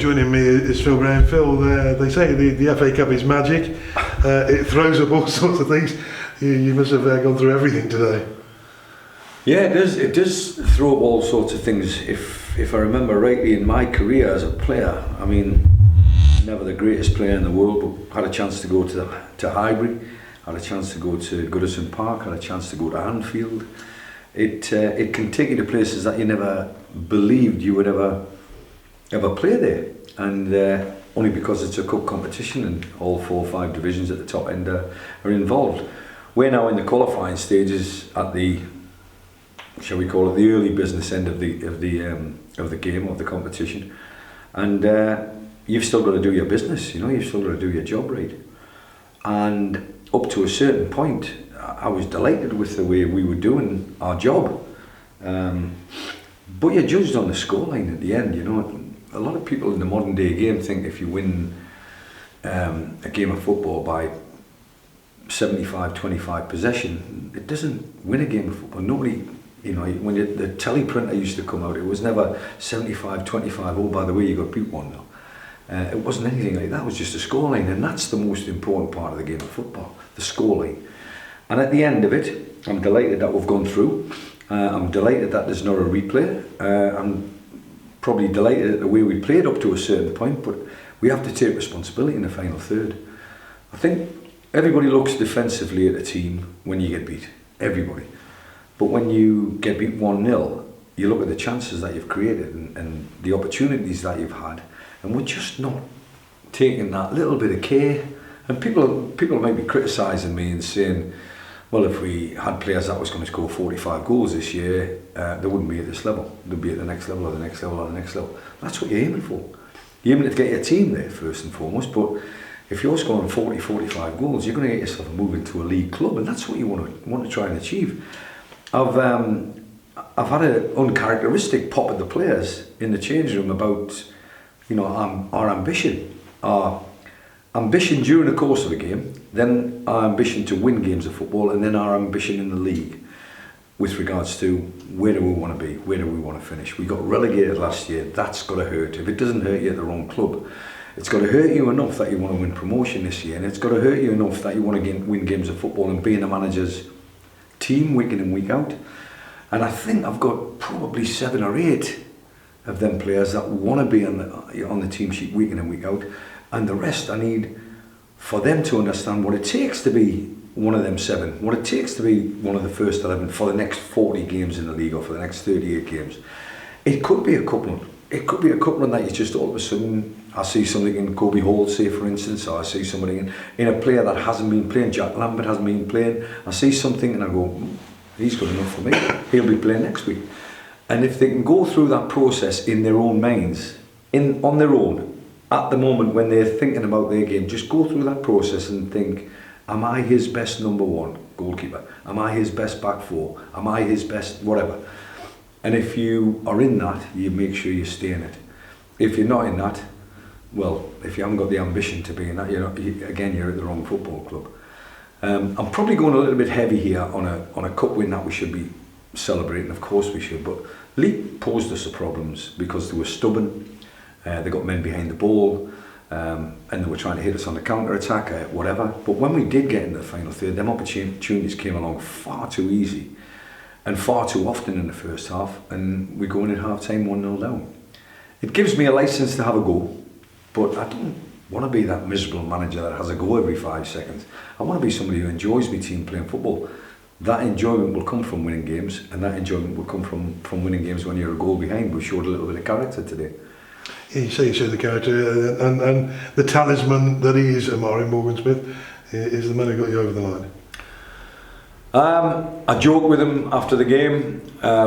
joining me is Phil Brown. Phil, they say the FA Cup is magic. It throws up all sorts of things. You must have gone through everything today. Yeah, it does throw up all sorts of things. If I remember rightly, in my career as a player, I mean, never the greatest player in the world, but had a chance to go to Highbury, had a chance to go to Goodison Park, had a chance to go to Anfield. It can take you to places that you never believed you would ever play there, and only because it's a cup competition and all 4 or 5 divisions at the top end are involved. We're now in the qualifying stages at the, shall we call it, the early business end of the game, of the competition, and you've still got to do your business. You've still got to do your job right. And up to a certain point, I was delighted with the way we were doing our job. But you're judged on the scoreline at the end. A lot of people in the modern day game think if you win a game of football by 75-25 possession, it doesn't win a game of football. Nobody, when the teleprinter used to come out, it was never 75-25, oh, by the way, you got beat 1-0. It wasn't anything like that. It was just a scoreline, and that's the most important part of the game of football, the scoreline. And at the end of it, I'm delighted that we've gone through. I'm delighted that there's not a replay. I'm probably delighted at the way we played up to a certain point, but we have to take responsibility in the final third. I think everybody looks defensively at a team when you get beat, everybody. But when you get beat 1-0, you look at the chances that you've created and the opportunities that you've had, and we're just not taking that little bit of care. And people might be criticising me and saying, well, if we had players that was going to score 45 goals this year, they wouldn't be at this level. They'd be at the next level or the next level or the next level. That's what you're aiming for. You're aiming to get your team there first and foremost, but if you're scoring 40-45 goals, you're going to get yourself a move into a league club, and that's what you want to try and achieve. I've had an uncharacteristic pop at the players in the change room about our ambition. Our ambition during the course of a game, then our ambition to win games of football, and then our ambition in the league with regards to where do we want to be, where do we want to finish. We got relegated last year. That's got to hurt. If it doesn't hurt you at the wrong club, it's got to hurt you enough that you want to win promotion this year, and it's got to hurt you enough that you want to win games of football and be in the manager's team week in and week out. And I think I've got probably 7 or 8 of them players that want to be on the team sheet week in and week out, and the rest I need for them to understand what it takes to be one of them 7, what it takes to be one of the first 11 for the next 40 games in the league or for the next 38 games. It could be a coupling. It could be a coupling that you just all of a sudden, I see something in Kobe Hall, say for instance, or I see somebody in a player that hasn't been playing, Jack Lambert hasn't been playing, I see something and I go, he's good enough for me, he'll be playing next week. And if they can go through that process in their own minds, on their own, at the moment when they're thinking about their game, just go through that process and think, am I his best number 1 goalkeeper? Am I his best back 4? Am I his best whatever? And if you are in that, you make sure you stay in it. If you're not in that, well, if you haven't got the ambition to be in that, you're at the wrong football club. I'm probably going a little bit heavy here on a cup win that we should be celebrating. Of course we should, but League posed us the problems because they were stubborn. They got men behind the ball, and they were trying to hit us on the counter-attack, whatever. But when we did get into the final third, them opportunities came along far too easy and far too often in the first half, and we go in at half-time 1-0 down. It gives me a licence to have a go, but I don't want to be that miserable manager that has a go every 5 seconds. I want to be somebody who enjoys my team playing football. That enjoyment will come from winning games, and that enjoyment will come from winning games when you're a goal behind. We showed a little bit of character today. Yeah, you showed the character, and the talisman that he is, Amari Morgan Smith, is the man who got you over the line. I joked with him after the game.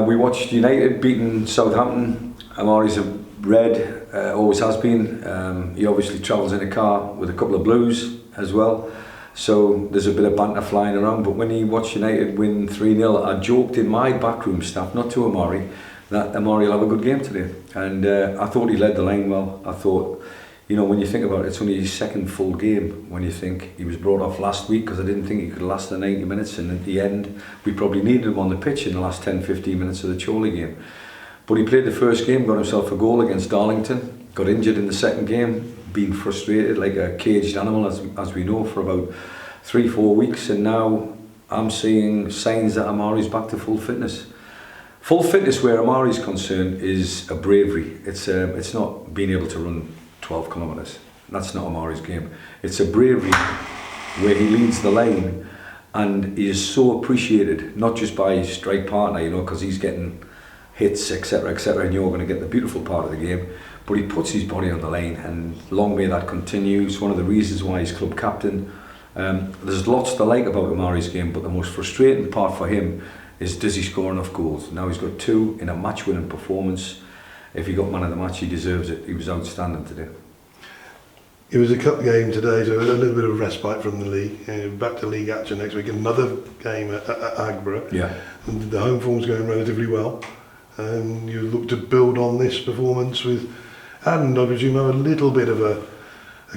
We watched United beating Southampton. Amari's a red, always has been. He obviously travels in a car with a couple of blues as well. So there's a bit of banter flying around. But when he watched United win 3-0, I joked in my backroom staff, not to Amari, that Amari will have a good game today. And I thought he led the line well. I thought, when you think about it, it's only his 2nd full game. When you think he was brought off last week because I didn't think he could last the 90 minutes, and at the end we probably needed him on the pitch in the last 10-15 minutes of the Chorley game. But he played the first game, got himself a goal against Darlington. got injured in the second game, been frustrated like a caged animal, as we know, for about 3-4 weeks, and now I'm seeing signs that Amari's back to full fitness. Full fitness where Amari's concerned is a bravery. It's not being able to run 12 kilometres. That's not Amari's game. It's a bravery where he leads the line, and he is so appreciated, not just by his strike partner, you know, because he's getting hits, etc., and you're going to get the beautiful part of the game, but he puts his body on the line, and long may that continue. It's one of the reasons why he's club captain. There's lots to like about Amari's game, but the most frustrating part for him is, does he score enough goals? Now he's got 2 in a match-winning performance. If he got man of the match, he deserves it. He was outstanding today. It was a cup game today, so a little bit of respite from the league. Back to league action next week. Another game at Agborough. Yeah. And the home form's going relatively well. You look to build on this performance with, and I presume have a little bit of a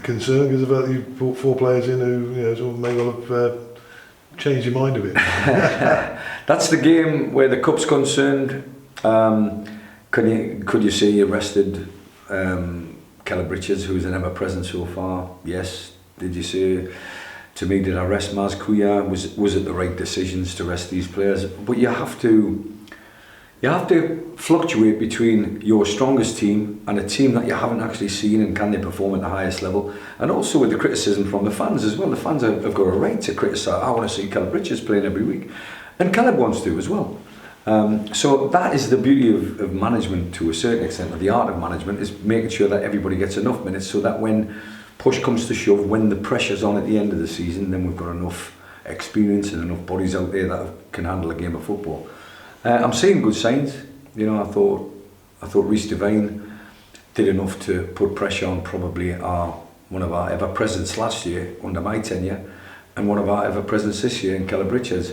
concern because of that you brought 4 players in who, you know, sort of may well have changed your mind a bit. That's the game where the cup's concerned. Could you say you rested Caleb Richards, who's an ever present so far? Yes. Did you say to me, did I rest Maz Kuya? Was it the right decisions to rest these players? But you have to fluctuate between your strongest team and a team that you haven't actually seen, and can they perform at the highest level, and also with the criticism from the fans as well. The fans have got a right to criticise. I want to see Caleb Richards playing every week, and Caleb wants to as well. So that is the beauty of management to a certain extent, or the art of management, is making sure that everybody gets enough minutes, so that when push comes to shove, when the pressure's on at the end of the season, then we've got enough experience and enough bodies out there that can handle a game of football. I'm seeing good signs. You know, I thought Reece Devine did enough to put pressure on probably one of our ever presents last year under my tenure, and one of our ever presents this year in Caleb Richards.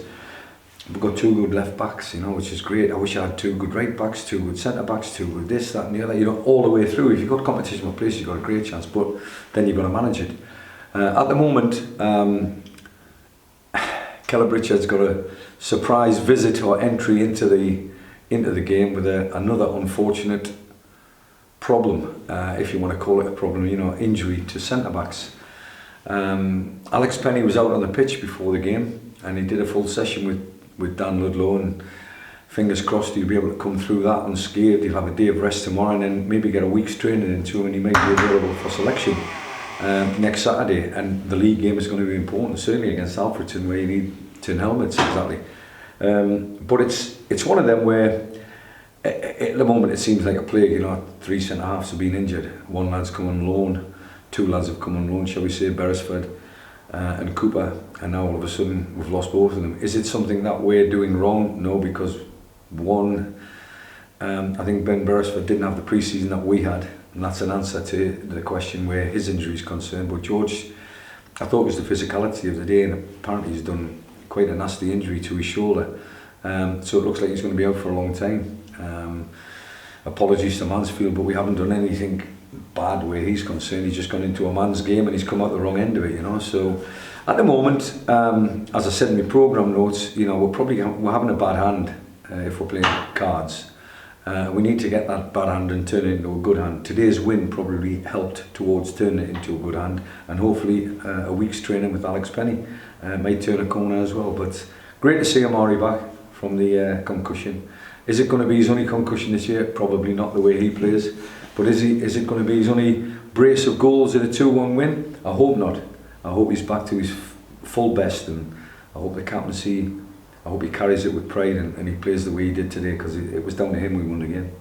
We've got 2 good left backs, you know, which is great. I wish I had 2 good right backs, 2 good centre backs, 2 good this, that, and the other. You know, all the way through. If you've got competition for place, you've got a great chance, but then you've got to manage it. At the moment, Caleb Richards got a surprise visit or entry into the game with another unfortunate problem, if you want to call it a problem, you know, injury to centre backs. Alex Penny was out on the pitch before the game, and he did a full session with Dan Ludlow, and fingers crossed he'll be able to come through that unscathed. He'll have a day of rest tomorrow, and then maybe get a week's training into him, and he might be available for selection next Saturday. And the league game is going to be important, certainly against Alfreton, where you need tin helmets, exactly. But it's one of them where at the moment it seems like a plague. You know, 3 centre halves have been injured. 1 lad's come on loan, 2 lads have come on loan, shall we say, Beresford and Cooper, and now all of a sudden we've lost both of them. Is it something that we're doing wrong? No, because I think Ben Beresford didn't have the pre-season that we had, and that's an answer to the question where his injury is concerned. But George, I thought it was the physicality of the day, and apparently he's done quite a nasty injury to his shoulder, so it looks like he's going to be out for a long time. Apologies to Mansfield, but we haven't done anything bad where he's concerned. He's just gone into a man's game and he's come out the wrong end of it, you know. So at the moment, as I said in my programme notes, you know, we're having a bad hand if we're playing cards. We need to get that bad hand and turn it into a good hand. Today's win probably helped towards turning it into a good hand, and hopefully a week's training with Alex Penny might turn a corner as well. But great to see Amari back from the concussion. Is it going to be his only concussion this year? Probably not, the way he plays. But is it going to be his only brace of goals in a 2-1 win? I hope not. I hope he's back to his full best, and I hope the captaincy, I hope he carries it with pride, and he plays the way he did today, because it was down to him we won the game.